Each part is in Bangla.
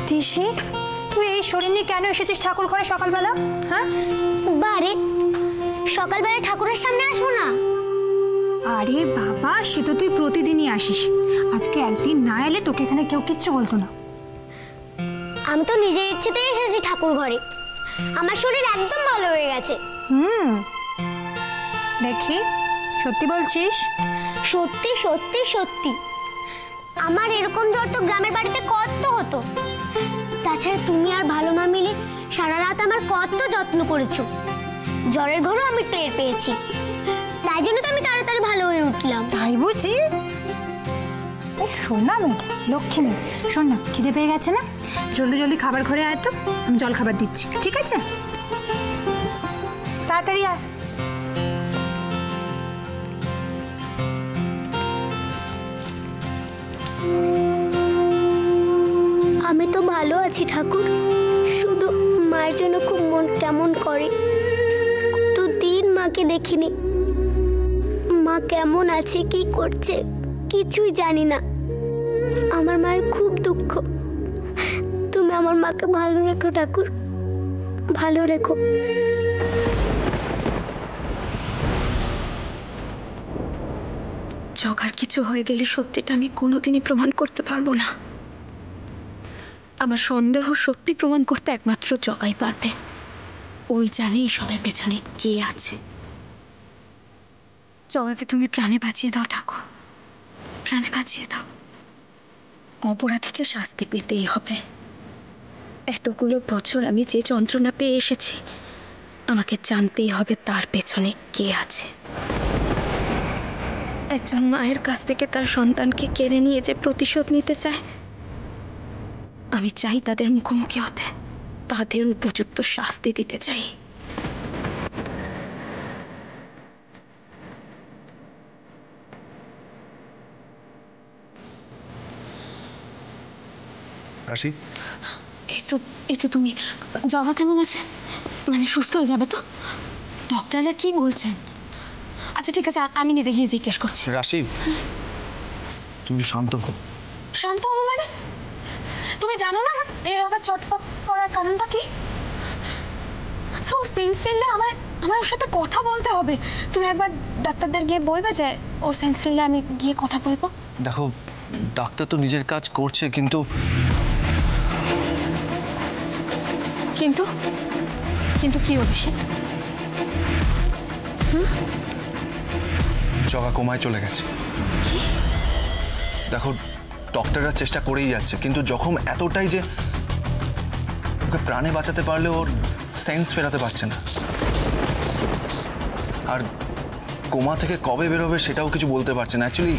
তিশি, তুই এই শরীর নিয়ে কেন এসেছিস ঠাকুর ঘরে সকালবেলা? হ্যাঁ বারে সকালবেলা ঠাকুরের সামনে আসবো না? আরে বাবা, সে তো তুই প্রতিদিনই আসিস, আজকে একদিন না এলে তোকে এখানে কেউ কিচ্ছু বলতো না। আমি তো নিজের ইচ্ছেতেই এসেছি ঠাকুর ঘরে, আমার শরীর একদম ভালো হয়ে গেছে। দেখি সত্যি বলছিস? সত্যি সত্যি সত্যি। আমার এরকম জ্বর তো গ্রামের বাড়িতে কত হতো। তাছাড়া তুমি আর ভালো মা মিলে সারা রাত আমার কত যত্ন করেছো, জ্বরের ঘরেও আমি টের পেয়েছি, তাই জন্য তো আমি তাড়াতাড়ি ভালো হয়ে উঠলাম। তাই বুঝি? শোন না মেয়েটা, লক্ষ্মী মেয়ে, শোন না, খিদে পেয়ে গেছে না? জলদি জলদি খাবার ঘরে আয় তো, আমি জল খাবার দিচ্ছি, ঠিক আছে? তাড়াতাড়ি আয়। আমি তো ভালো আছি ঠাকুর, শুধু মায়ের জন্য খুব মন কেমন করে। দুদিন মাকে দেখিনি, মা কেমন আছে কি করছে কিছুই জানি না। আমার মায়ের খুব দুঃখ, তুমি আমার মাকে ভালো রেখো ঠাকুর, ভালো রেখো। জগার কিছু হয়ে গেলে সত্যিটা আমি কোনোদিনই প্রমাণ করতে পারবো না। আমার সন্দেহ সত্যি প্রমাণ করতে একমাত্র জগাই পারবে। ওই জানে সবের পেছনে কে আছে। জগাকে তুমি প্রাণে বাঁচিয়ে দাও ঠাকুর, প্রাণে বাঁচিয়ে দাও। অপরাধীকে শাস্তি পেতেই হবে। এতগুলো বছর আমি যে যন্ত্রণা পেয়ে এসেছি, আমাকে জানতেই হবে তার পেছনে কে আছে। একজন মায়ের কাছ থেকে তার সন্তানকে কেড়ে নিয়ে যে প্রতিশোধ নিতে চায়, আমি চাই তাদের মুখোমুখি হতে, তাদের উপযুক্ত শাস্তি দিতে চাই। রাশি, এই তো তুমি। জগা কেমন আছে? মানে সুস্থ হয়ে যাবে তো? ডক্টররা কি বলছেন? আচ্ছা ঠিক আছে, আমি নিজে গিয়ে জিজ্ঞেস করছি। রাশি তুমি শান্ত হও। শান্ত হবো মানে? তুমি জানো না এভাবে চটপট করার কারণটা কি? আচ্ছা, ওর সেন্স ফিরলে আমার ওর সাথে কথা বলতে হবে। তুমি একবার ডাক্তারদের গিয়ে বলবে যে ওর সেন্স ফিরলে আমি গিয়ে কথা বলবো। দেখো, ডাক্তার তো নিজের কাজ করছে, কিন্তু কিন্তু কিন্তু কি অভিষেক? জগা কোমায় চলে গেছে। দেখো, ডক্টররা চেষ্টা করেই যাচ্ছে, কিন্তু জখম এতটাই যে ওকে প্রাণে বাঁচাতে পারলে ওর সেন্স ফেরাতে পারছে না। আর কোমা থেকে কবে বেরোবে সেটাও কিছু বলতে পারছে না। অ্যাকচুয়ালি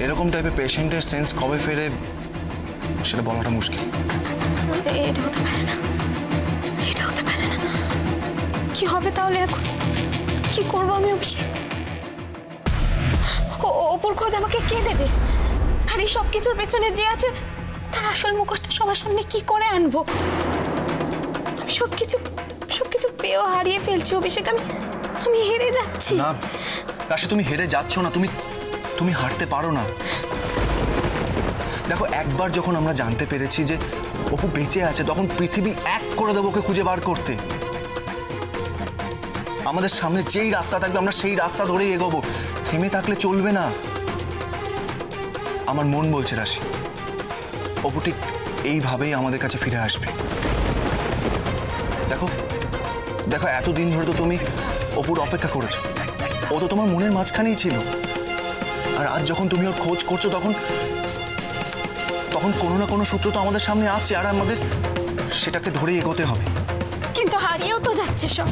এরকম টাইপের পেশেন্টের সেন্স কবে ফেরে সেটা বলাটা মুশকিল। এটা হতে পারে না, এটা হতে পারে না। কি হবে তাহলে এখন? কি করবো আমি অভিষেক? ওপর খোঁজ আমাকে কে দেবে? আর এই সব কিছুর পেছনে যে আছে তার আসল মুখোশটা সবার সামনে কি করে আনবো? আমি সবকিছু পেয়েও হারিয়ে ফেলছি অভিষেক। আমি হেরে যাচ্ছি। না রাশি, তুমি হেরে যাচ্ছ না, তুমি হারতে পারো না। দেখো, একবার যখন আমরা জানতে পেরেছি যে অপু বেঁচে আছে, তখন পৃথিবী এক করে দেবো ওকে খুঁজে বার করতে। আমাদের সামনে যেই রাস্তা থাকবে আমরা সেই রাস্তা ধরেই এগোবো, থেমে থাকলে চলবে না। আমার মন বলছে রাশি, অপু ঠিক এইভাবেই আমাদের কাছে ফিরে আসবে। দেখো দেখো, এতদিন ধরে তো তুমি অপুর অপেক্ষা করেছো, ও তো তোমার মনের মাঝখানেই ছিল। আর আজ যখন তুমি ওর খোঁজ করছো, তখন কোনো না কোনো সূত্র তো আমাদের সামনে আসছে, আর আমাদের সেটাকে ধরে এগোতে হবে। কিন্তু হারিয়েও তো যাচ্ছে সব।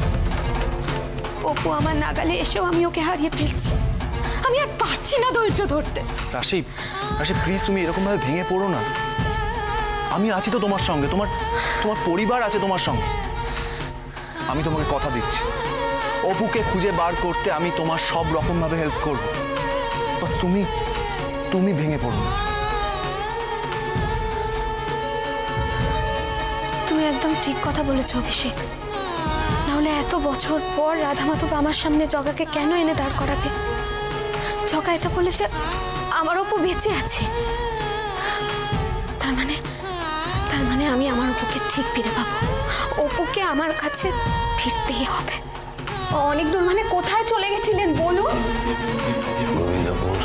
অপু আমার নাগালে এসেও আমি ওকে হারিয়ে ফেলছি। আমি আর পারছি না ধৈর্য ধরতে। রাশি প্লিজ, তুমি এরকম ভাবে ভেঙে পড়ো না। আমি আছি তো তোমার সঙ্গে, তোমার পরিবার আছে তোমার সঙ্গে। আমি তোমাকে কথা দিচ্ছি, অপুকে খুঁজে বার করতে আমি তোমার সব রকম ভাবে হেল্প করব। বাস তুমি ভেঙে পড়ো না। তুমি একদম ঠিক কথা বলেছো অভিষেক। নাহলে এত বছর পর রাধা মাধব আমার সামনে জগাকে কেন এনে দাঁড় করাবে? জগা এটা বলেছে আমার অপু বেঁচে আছে, তার মানে তার মানে আমি আমার অপুকে ঠিক ফিরে পাবো। অপুকে আমার কাছে ফিরতেই হবে। অনেক দূর মানে কোথায় চলে গেছিলেন বলুন? গোবিন্দপুর।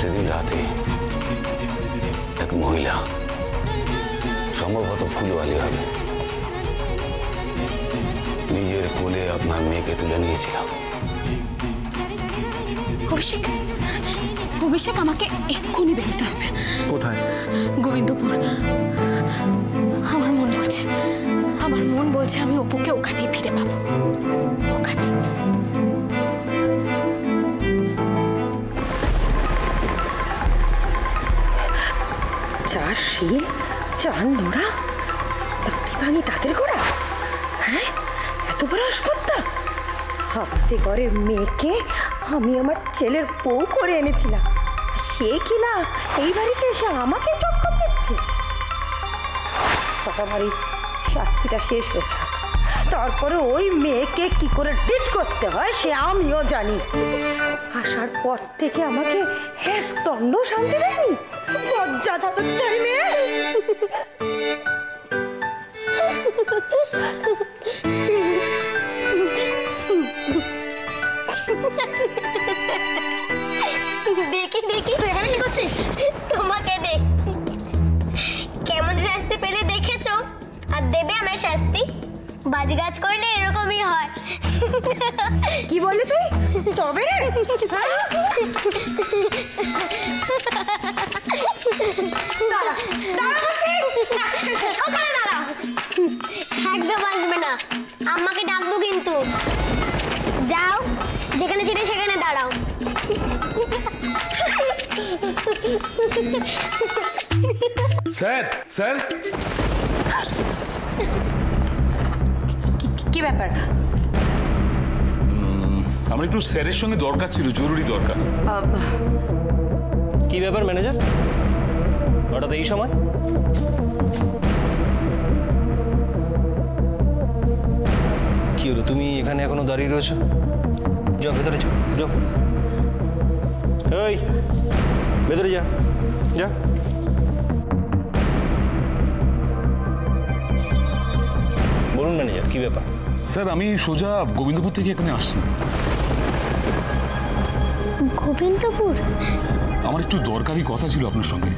সেদিন রাতে এক মহিলা, সম্ভবত ফুলওয়ালি হবে, নিজের কোলে আপনার মেয়েকে তুলে নিয়েছিলাম। অভিষেক, অভিষেক আমাকে এক্ষুনি বেরোতে হবে। কোথায়? গোবিন্দপুর। আমার মন বলছে আমি অপুকে ওখানেই ফিরে পাবো, ওখানে। চার শিল, চার নোড়া, দাঁড়ি ভাঙি তাদের করা। হ্যাঁ, এত বড় আসপত্তা। হাতে ঘরের মেয়েকে আমি আমার ছেলের বউ করে এনেছিলাম, সে কিনা এই বাড়িতে এসে আমাকে টক্কর দিচ্ছে। বাড়ির শাস্তিটা শেষ হয়ে থাক, তারপরে ওই মেয়েকে কি করে ট্রিট করতে হয় সে আমিও জানি। আসার পর থেকে আমাকে এক দণ্ড শান্তি দেয়নি। মর্যাদা তো চাই মেয়ে। দেখি দেখি তুই এখানে কি করছিস? তোমাকে দেখছি। কেমন শাস্তি পেলে দেখেছো? আর দেবে আমার শাস্তি? বাজগাজ করলে এরকমই হয়। কি বললি তুই? তবে রে, ওখানে দাঁড়াও। একদম আসবে না, আম্মাকে ডাকবো কিন্তু। যাও, যেখানে ছিলে সেখানে দাঁড়াও। স্যার, স্যার, কি ব্যাপার? আমার একটু স্যারের সঙ্গে দরকার ছিল, জরুরি দরকার। কি ব্যাপার ম্যানেজার, হঠাৎ এই সময়? কি হলো, তুমি এখানে এখনো দাঁড়িয়ে রয়েছো? যাও ভেতরে, যাও যাও। এই ভেতরে যা, যা। বলুন ম্যানেজার, কি ব্যাপার? স্যার, আমি সোজা গোবিন্দপুর থেকে এখানে আসছি। গোবিন্দপুর? আমার একটু দরকারি কথা ছিল আপনার সঙ্গে।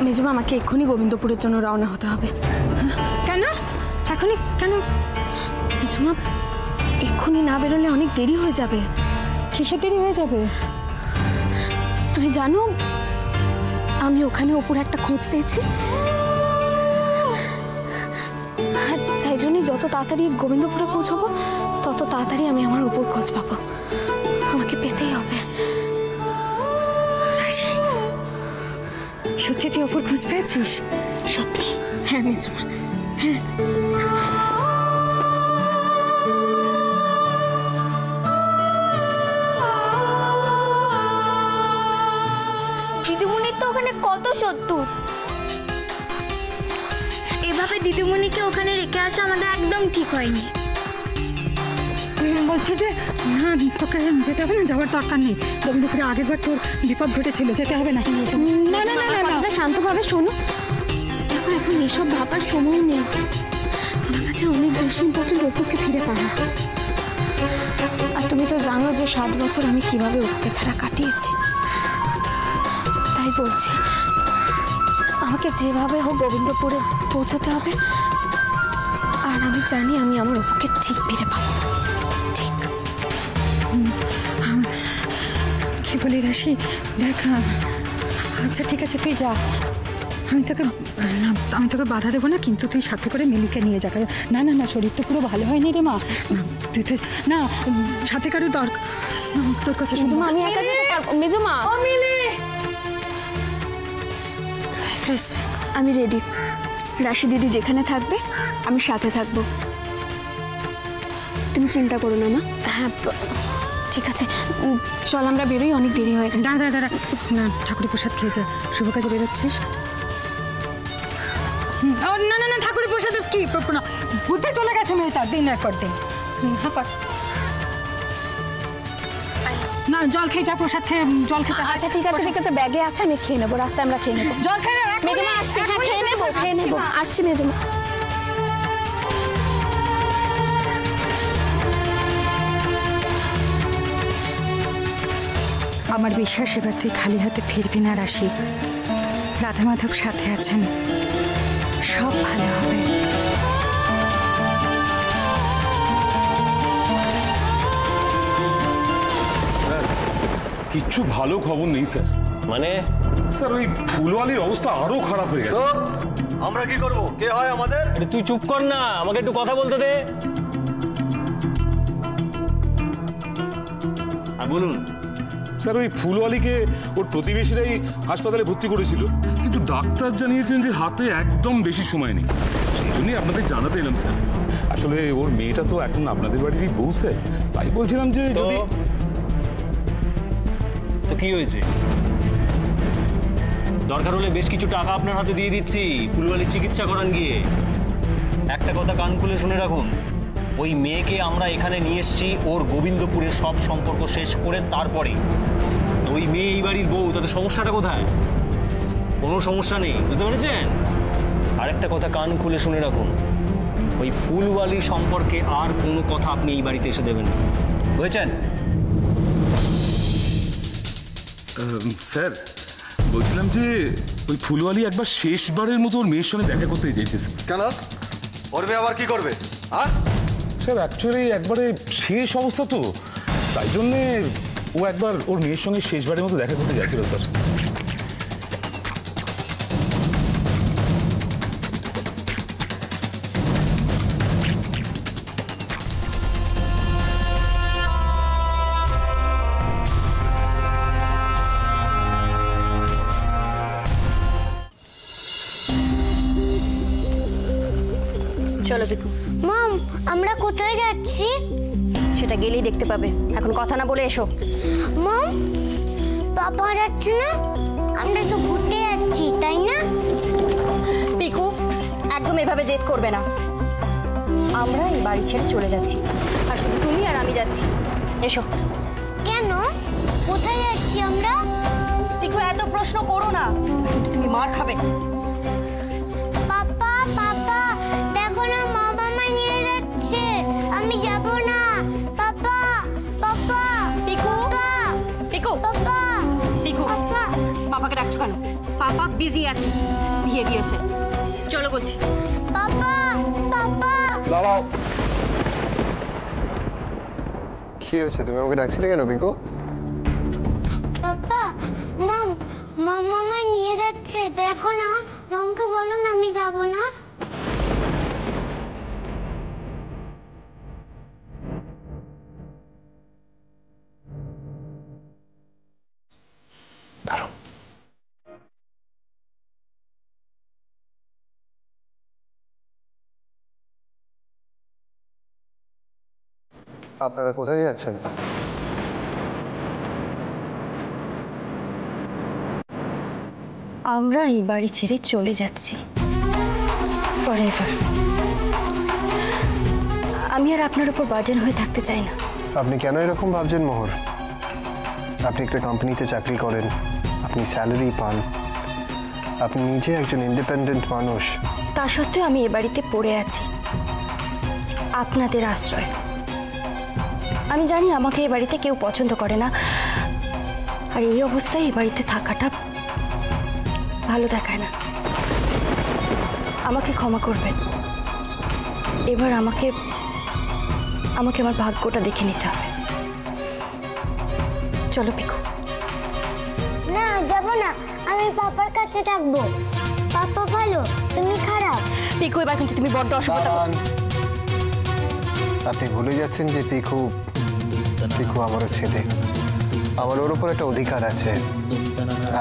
মেজমা, আমাকে এক্ষুনি গোবিন্দপুরের জন্য রওনা হতে হবে। কেন? এখনই কেন? মেজমা, এক্ষুনি না বেরোলে অনেক দেরি হয়ে যাবে। কিসে দেরি হয়ে যাবে? তুমি জানো আমি ওখানে অপুর একটা খোঁজ পেয়েছি, আর তাই জন্যই যত তাড়াতাড়ি গোবিন্দপুরে পৌঁছবো তত তাড়াতাড়ি আমি আমার অপুর খোঁজ পাবো। আমাকে পেতেই হবে। সত্যি তুই অপুর খোঁজ পেয়েছিস? সত্যি? হ্যাঁ মেজমা, হ্যাঁ। দিদিমণির তো ওখানে কত শত্রু। এভাবে দিদিমণিকে ওখানে রেখে আসা আমাদের একদম ঠিক হয়নি। বলছে যে না, তোকে যেতে হবে না, যাওয়ার দরকার নেই। গোবিন্দপুরে আগেরবার তোর বিপদ ঘটেছিল, যেতে হবে না। না না না না, শান্তভাবে শোনো। দেখো, এখন এসব ভাবার সময় নেই। আমার কাছে অনেক বেশি ইম্পর্টেন্ট অপুকে ফিরে পাওয়া। আর তুমি তো জানো যে 7 বছর আমি কিভাবে অপুকে ছাড়া কাটিয়েছি। তাই বলছি, আমাকে যেভাবে হোক গোবিন্দপুরে পৌঁছতে হবে। আর আমি জানি আমি আমার অপুকে ঠিক ফিরে পাবো। ঠিক। কি বলি রাশি, দেখ, আচ্ছা ঠিক আছে তুই যা, আমি তোকে বাধা দেবো না, কিন্তু তুই সাথে করে মিলিকে নিয়ে যা। না না না, শরীর তো পুরো ভালো হয়নি রে মা। তুই তো না, সাথে কারো দরকার। তোর কথা শুনবো। আমি একা যেতে পারবো। মেজমা, আমি রেডি। রাশি দিদি যেখানে থাকবে আমি সাথে থাকবো, তুমি চিন্তা করো না মা। হ্যাঁ ঠিক আছে, চল আমরা বেরোই, অনেক দেরি হয়ে গেছে। দাঁড়া দাঁড়া, না ঠাকুরের প্রসাদ খেয়ে যা, শুভ কাজে বেরোচ্ছিস। না না না, ঠাকুরের প্রসাদ কি না, ঘুরতে চলে গেছে মেয়েটা দিনের পর দিন। না জল খেয়ে যা, প্রসাদ খেয়ে জল খেতে। আচ্ছা ঠিক আছে ঠিক আছে, ব্যাগে আছে, আমি খেয়ে নেবো, রাস্তায় আমরা খেয়ে নেবো। জল খেয়ে মেজমা আসছি, হ্যাঁ খেয়ে নেবো আসছি মেজমা। আমার বিশ্বাস এবার তুই খালি হাতে ফিরবি না রাশি। রাধা মাধব সাথে আছেন, সব ভালো হবে। কিচ্ছু ভালো খবর নেই স্যার। মানে স্যার ওই ফুলওয়ালির অবস্থা আরো খারাপ হয়ে গেছে। আমরা কি করব? কে হয় আমাদের? আরে তুই চুপ কর না, আমাকে একটু কথা বলতে দে। আর বলুন। স্যার ওই ফুলওয়ালিকে ওর প্রতিবেশীরাই হাসপাতালে ভর্তি করেছিল, কিন্তু ডাক্তার জানিয়েছেন যে হাতে একদম বেশি সময় নেই। সেই জন্যই আপনাদের জানাতে এলাম স্যার। আসলে ওর মেয়েটা তো এখন আপনাদের বাড়িরই বউ স্যার, তাই বলছিলাম যে যদি তো কি হয়েছে? দরকার হলে বেশ কিছু টাকা আপনার হাতে দিয়ে দিচ্ছি, ফুলওয়ালির চিকিৎসা করান গিয়ে। একটা কথা কান খুলে শুনে রাখুন, ওই মেয়েকে আমরা এখানে নিয়ে এসেছি ওর গোবিন্দপুরের সব সম্পর্ক শেষ করে তারপরে। তো ওই মেয়ে এই বাড়ির বউ, তাতে সমস্যাটা কোথায়? কোনো সমস্যা নেই, বুঝতে পেরেছেন? আরেকটা কথা কান খুলে শুনে রাখুন, ওই ফুলওয়ালি সম্পর্কে আর কোনো কথা আপনি এই বাড়িতে এসে দেবেন না, বুঝেছেন? স্যার বলছিলাম যে ওই ফুলওয়ালি একবার শেষবারের মতো ওর মেয়ের সঙ্গে দেখা করতে চেয়েছে। কেন? ওর মেয়ে আবার কি করবে? স্যার অ্যাকচুয়ালি একবারে শেষ অবস্থা তো, তাই জন্যে ও একবার ওর মেয়ের সঙ্গে শেষবারের মতো দেখা করতে যাচ্ছিল স্যার। চলো বিকু। মম, আমরা কোথায় যাচ্ছি? সেটা গেলেই দেখতে পাবে, এখন কথা না বলে এসো। মম, পাপা যাচ্ছে না? আমরা তো ঘুরতে যাচ্ছি, তাই না? পিকু একদম এভাবে জেদ করবে না, আমরা এই বাড়ি ছেড়ে চলে যাচ্ছি, আর শুধু তুমি আর আমি যাচ্ছি। এসো। কেন? কোথায় যাচ্ছি আমরা? পিকু এত প্রশ্ন করো না, কিন্তু তুমি মার খাবে। পাপা পাপা, দেখো না বাবা আমায় নিয়ে যাচ্ছে, আমি যাব না। পাপা পাপা। পিকু পিকু পাপা পিকু, পাপা। পাপাকে ডাকছো কেন? পাপা বিজি আছে, বিয়ে দিয়েছে। চলো বলছি। পাপা পাপা। দাঁড়াও। কি হয়েছে? তুমি আমাকে ডাকছিলে কেন পিকু? পাপা, মম, মামা আমায় নিয়ে যাচ্ছে, দেখো না। রংকে বলো না আমি যাব না। দাঁড়াও। আপনারা কোথায় যাচ্ছেন? আমরা এই বাড়ি ছেড়ে চলে যাচ্ছি ফরএভার। আমি আর আপনার উপর বার্ডেন হয়ে থাকতে চাই না। আপনি কেন এরকম ভাবছেন মোহর? আপনি একটা কোম্পানিতে চাকরি করেন, আপনি স্যালারি পান, আপনি নিজে একজন ইন্ডিপেন্ডেন্ট মানুষ। তা সত্ত্বেও আমি এ বাড়িতে পড়ে আছি আপনাদের আশ্রয়। আমি জানি আমাকে এ বাড়িতে কেউ পছন্দ করে না, আর এই অবস্থায় এ বাড়িতে থাকাটা ভালো দেখায় না। আমাকে ক্ষমা করবেন, এবার আমাকে আমার ভাগ্যটা দেখে নিতে হবে। চলো পিকু। না, যাব না, আমি পাপার কাছে থাকবো। পাপা ভালো, তুমি খারাপ। পিকু এবার কিন্তু তুমি বড্ড অসুবিধা। দাঁড়ান। আপনি ভুলে যাচ্ছেন যে পিকু আমারও ছেলে, আমার ওর উপর একটা অধিকার আছে।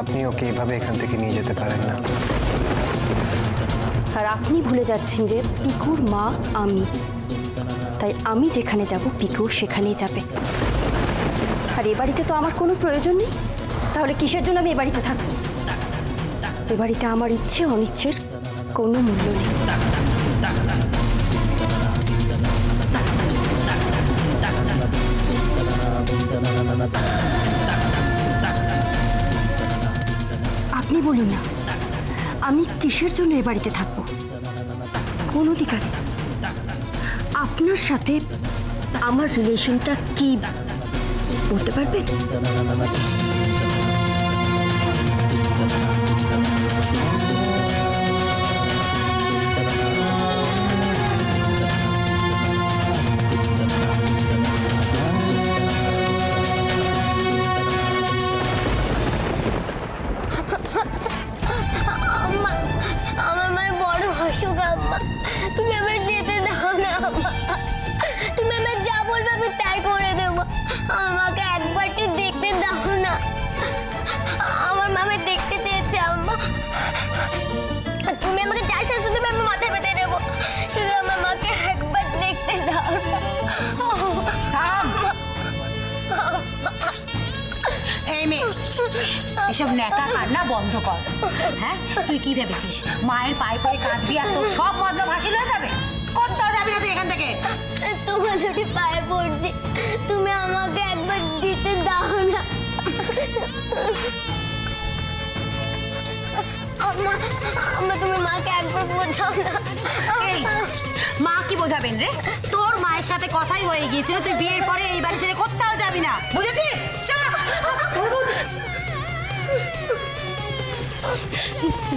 আপনি ওকে এইভাবে এখান থেকে নিয়ে যেতে পারেন না। আর আপনি ভুলে যাচ্ছেন যে পিকুর মা আমি, তাই আমি যেখানে যাব পিকু সেখানেই যাবে। আর এ বাড়িতে তো আমার কোনো প্রয়োজন নেই, তাহলে কিসের জন্য আমি এ বাড়িতে থাকবো? এ বাড়িতে আমার ইচ্ছে অনিচ্ছের কোনো মূল্য নেই। বলুন না, আমি কিসের জন্য এ বাড়িতে থাকবো? কোন অধিকারে? আপনার সাথে আমার রিলেশনটা কি বলতে পারবেন? আমার মায়ের বড় অসুখ আম্মা, তুমি আমার যেতে দাও না আম্মা। তুমি আমার যা বলবে আমি তাই করে দেবো। আমার মাকে একবারটি দেখতে দাও না। আমার মামা দেখতে চেয়েছে আম্মা। তুমি আমাকে যা শাস্তি দেবে আমি মাথায় পেতে নেবো, শুধু আমার মাকে একবার দেখতে দাও না। এই মেয়ে, এসব ন্যাকা কান্না বন্ধ কর। হ্যাঁ, তুই কি ভেবেছিস মায়ের পায়ে পায়ে কাঁদবি আর তোর সব মতলব হাসিল হয়ে যাবে? কোথাও যাবি না তুই এখান থেকে। তোমার দুটি পায়ে পড়ছি, তুমি আমাকে একবার দিতে দাও না। আম্মা, আম্মা তুমি মাকে একবার বোঝাও না। এই, মা কি বোঝাবেন রে? তোর মায়ের সাথে কথাই হয়ে গিয়েছিল তুই বিয়ের পরে এই বাড়ি ছেড়ে কোথাও যাবি না, বুঝেছিস?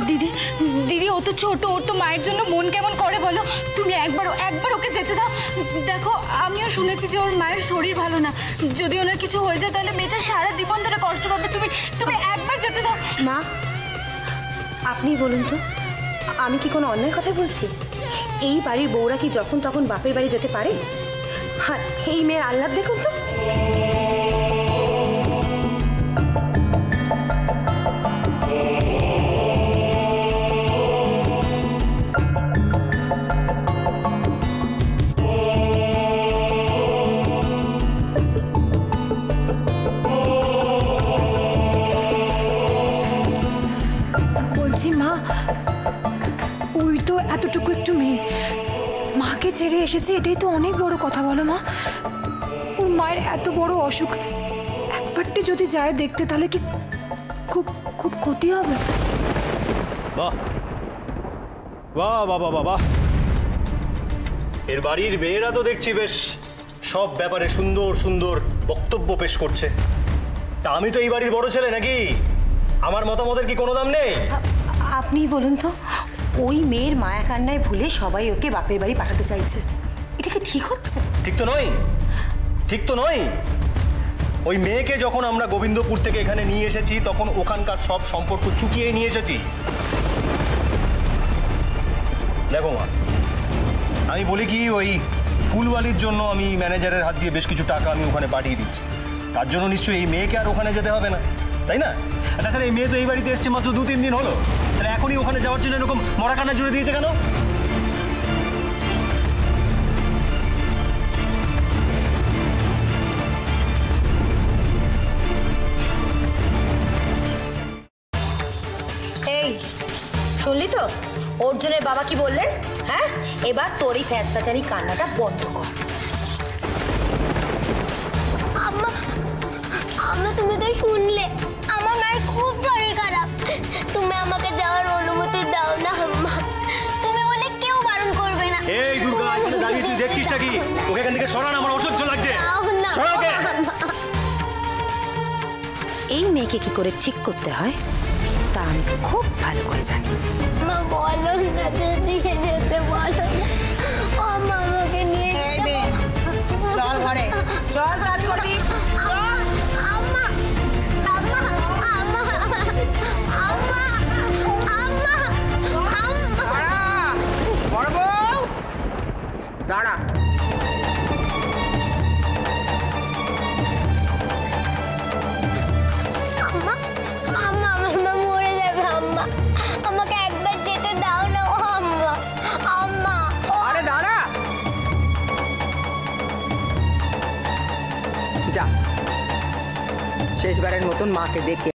দিদি দিদি, ও তো ছোট, ওর তো মায়ের জন্য মন কেমন করে বলো। তুমি একবার ওকে যেতে দাও। দেখো, আমিও শুনেছি যে ওর মায়ের শরীর ভালো না, যদি ওনার কিছু হয়ে যায় তাহলে মেয়েটা সারা জীবন ধরে কষ্ট পাবে। তুমি একবার যেতে দাও। মা, আপনি বলুন তো, আমি কি কোনো অন্যায় কথা বলছি? এই বাড়ির বউরা কি যখন তখন বাপের বাড়ি যেতে পারে? হ্যাঁ, এই মেয়ের আহ্লাদ দেখুন তো। বলছি মা, ওই তো এতটুকু একটু মেয়ে, মাকে ছেড়ে এসেছে, এটাই তো অনেক বড় কথা বলো মা। ওর মায়ের এত বড় অসুখ, একবারটি যদি যায় দেখতে তাহলে কি খুব খুব ক্ষতি হবে। বাহ বাহ বাহ বাহ বাহ, এর বাড়ির মেয়েরা তো দেখছি বেশ সব ব্যাপারে সুন্দর সুন্দর বক্তব্য পেশ করছে। তা আমি তো এই বাড়ির বড় ছেলে নাকি, আমার মতামতের কি কোনো দাম নেই? আপনি বলুন তো, ওই মেয়ের মায়া কান্নায় ভুলে সবাই ওকে বাপের বাড়ি পাঠাতে চাইছে, এটা কি ঠিক হচ্ছে? ঠিক তো নয়, ঠিক তো নয়। ওই মেয়েকে যখন আমরা গোবিন্দপুর থেকে এখানে নিয়ে এসেছি তখন ওখানকার সব সম্পর্ক চুকিয়ে নিয়ে এসেছি। দেখো মা, আমি বলি কি, ওই ফুলওয়ালির জন্য আমি ম্যানেজারের হাত দিয়ে বেশ কিছু টাকা আমি ওখানে পাঠিয়ে দিচ্ছি। তার জন্য নিশ্চয়ই এই মেয়েকে আর ওখানে যেতে হবে না, তাই না? তাছাড়া এই মেয়ে তো এই বাড়িতে এসছে মাত্র 2-3 দিন হলো, তাহলে এখনই ওখানে যাওয়ার জন্য এরকম মরা কান্না জুড়ে দিয়েছে কেন? এই শুনলি তো অর্জুনের বাবা কি বললেন? হ্যাঁ, এবার তোর এই ফ্যাচফ্যাচারি কান্নাটা বন্ধ কর। আম্মা, আম্মা তুমি তো শুনলে আমার মায়ের খুব শরীর খারাপ। তুমি আমাকে যাওয়ার অনুমতি দাও না আম্মা, তুমি বলে কেউ বারণ করবে না। এই দুর্গা, এখানে দাঁড়িয়ে তুই দেখছিসটা কি? ওকে এখান থেকে সরান, আমার অসহ্য লাগছে। সরা ওকে। এই মেয়েকে কি করে ঠিক করতে হয় তা আমি খুব ভালো করে জানি। মা বলো না, দিয়ে যেতে বলো না। আম্মা আমাকে নিয়ে চল ঘরে, চল কাজ করবি, চল। আম্মা, আম্মা, আম্মা, আম্মা, আম্মা, বড় বউ দাঁড়া। আম্মা, আম্মা, আমার মা মরে যাবে আম্মা, আমাকে একবার যেতে দাও না ও আম্মা, আম্মা। আরে দাঁড়া, যা শেষবারের মতন মাকে দেখে